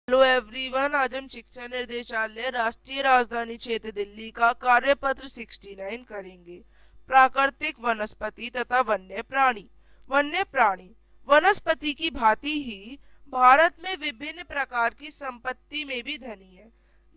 Hello everyone, आज हम शिक्षा निर्देशालय राष्ट्रीय राजधानी क्षेत्र दिल्ली का कार्यपत्र 69 करेंगे। प्राकृतिक वनस्पति तथा वन्य प्राणी। वन्य प्राणी वनस्पति की भांति ही भारत में विभिन्न प्रकार की संपत्ति में भी धनी है।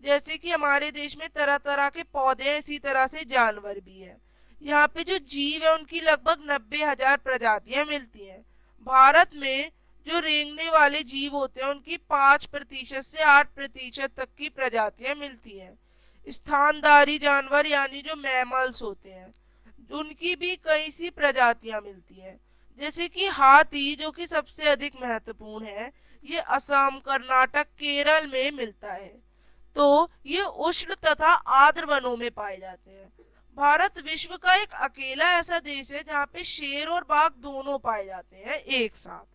जैसे कि हमारे देश में तरह तरह के पौधे हैं, इसी तरह से जानवर भी है। यहाँ पे जो जीव है उनकी लगभग 90,000 प्रजातियां मिलती हैं। भारत में जो रेंगने वाले जीव होते हैं उनकी 5% से 8% तक की प्रजातियां मिलती हैं। स्थानधारी जानवर यानी जो मैमल्स होते हैं उनकी भी कई सी प्रजातियां मिलती हैं। जैसे कि हाथी, जो कि सबसे अधिक महत्वपूर्ण है, ये असम, कर्नाटक, केरल में मिलता है। तो ये उष्ण तथा आर्द्र वनों में पाए जाते हैं। भारत विश्व का एक अकेला ऐसा देश है जहाँ पे शेर और बाघ दोनों पाए जाते हैं एक साथ।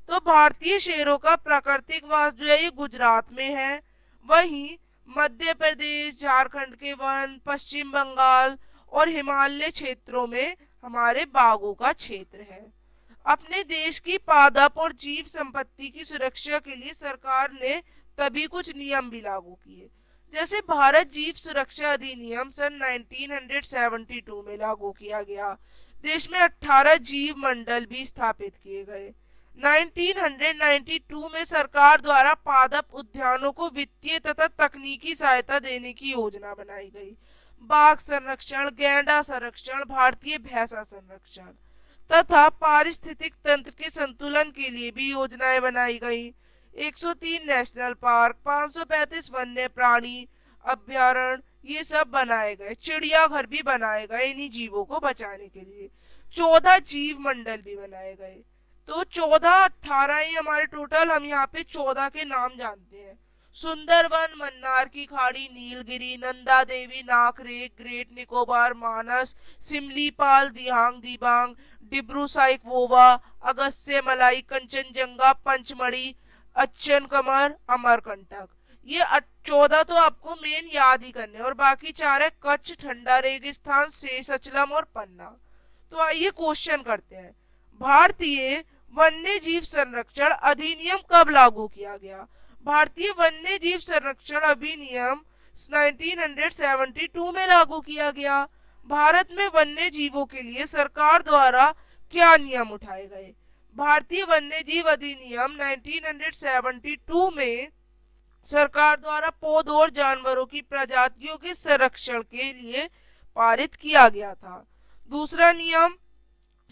तो भारतीय शेरों का प्राकृतिक वास जो है ये गुजरात में है। वहीं मध्य प्रदेश, झारखंड के वन, पश्चिम बंगाल और हिमालय क्षेत्रों में हमारे बाघों का क्षेत्र है। अपने देश की पादप और जीव संपत्ति की सुरक्षा के लिए सरकार ने तभी कुछ नियम भी लागू किए। जैसे भारत जीव सुरक्षा अधिनियम सन 1972 में लागू किया गया। देश में 18 जीव मंडल भी स्थापित किए गए। 1992 में सरकार द्वारा पादप उद्यानों को वित्तीय तथा तकनीकी सहायता देने की योजना बनाई गई। बाघ संरक्षण, गैंडा संरक्षण, भारतीय भैंसा संरक्षण तथा पारिस्थितिक तंत्र के संतुलन के लिए भी योजनाएं बनाई गई। 103 नेशनल पार्क, 535 वन्य प्राणी अभ्यारण्य, ये सब बनाए गए। चिड़ियाघर भी बनाए गए इन्हीं जीवों को बचाने के लिए। 14 जीव मंडल भी बनाए गए। तो 14, 18 ही हमारे टोटल, हम यहाँ पे 14 के नाम जानते हैं। सुंदरवन, मन्नार की खाड़ी, नीलगिरी, नंदा देवी, नाकरेक, ग्रेट निकोबार, मानस, सिमलीपाल, दिहांग दिबांग, डिब्रू साइखोवा, अगस्त्य मलाई, कंचनजंगा, पंचमढ़ी, अच्छन कमर, अमरकंटक। ये 14 तो आपको मेन याद ही करने, और बाकी 4 है कच्छ, ठंडा रेगिस्तान, शेषचलम और पन्ना। तो आइए क्वेश्चन करते हैं। भारतीय वन्य जीव संरक्षण अधिनियम कब लागू किया गया? भारतीय वन्य जीव संरक्षण अधिनियम 1972 में लागू किया गया। भारत में वन्य जीवों के लिए सरकार द्वारा क्या नियम उठाए गए? भारतीय वन्य जीव अधिनियम 1972 में सरकार द्वारा पौधों और जानवरों की प्रजातियों के संरक्षण के लिए पारित किया गया था। दूसरा नियम,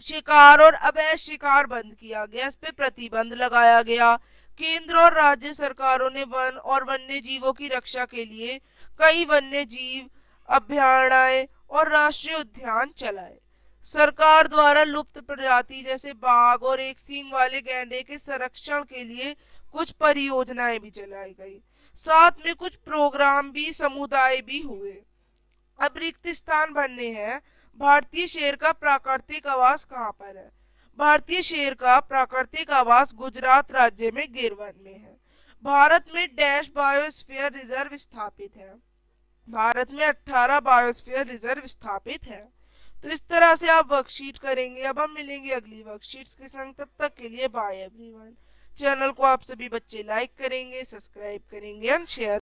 शिकार और अवैध शिकार बंद किया गया, इस पे प्रतिबंध लगाया गया। केंद्र और राज्य सरकारों ने वन और वन्य जीवों की रक्षा के लिए कई वन्य जीव अभयारण्य और राष्ट्रीय उद्यान चलाए। सरकार द्वारा लुप्त प्रजाति जैसे बाघ और एक सींग वाले गैंडे के संरक्षण के लिए कुछ परियोजनाएं भी चलाई गई। साथ में कुछ प्रोग्राम भी, समुदाय भी हुए। अब रिक्त स्थान भरने हैं। भारतीय शेर का प्राकृतिक आवास कहाँ पर है? भारतीय शेर का प्राकृतिक आवास गुजरात राज्य में गिर वन में है। भारत में डैश बायोस्फीयर रिजर्व स्थापित है। भारत में 18 बायोस्फीयर रिजर्व स्थापित है। तो इस तरह से आप वर्कशीट करेंगे। अब हम मिलेंगे अगली वर्कशीट्स के संग, तब तक के लिए बाय एवरीवन। चैनल को आप सभी बच्चे लाइक करेंगे, सब्सक्राइब करेंगे एंड शेयर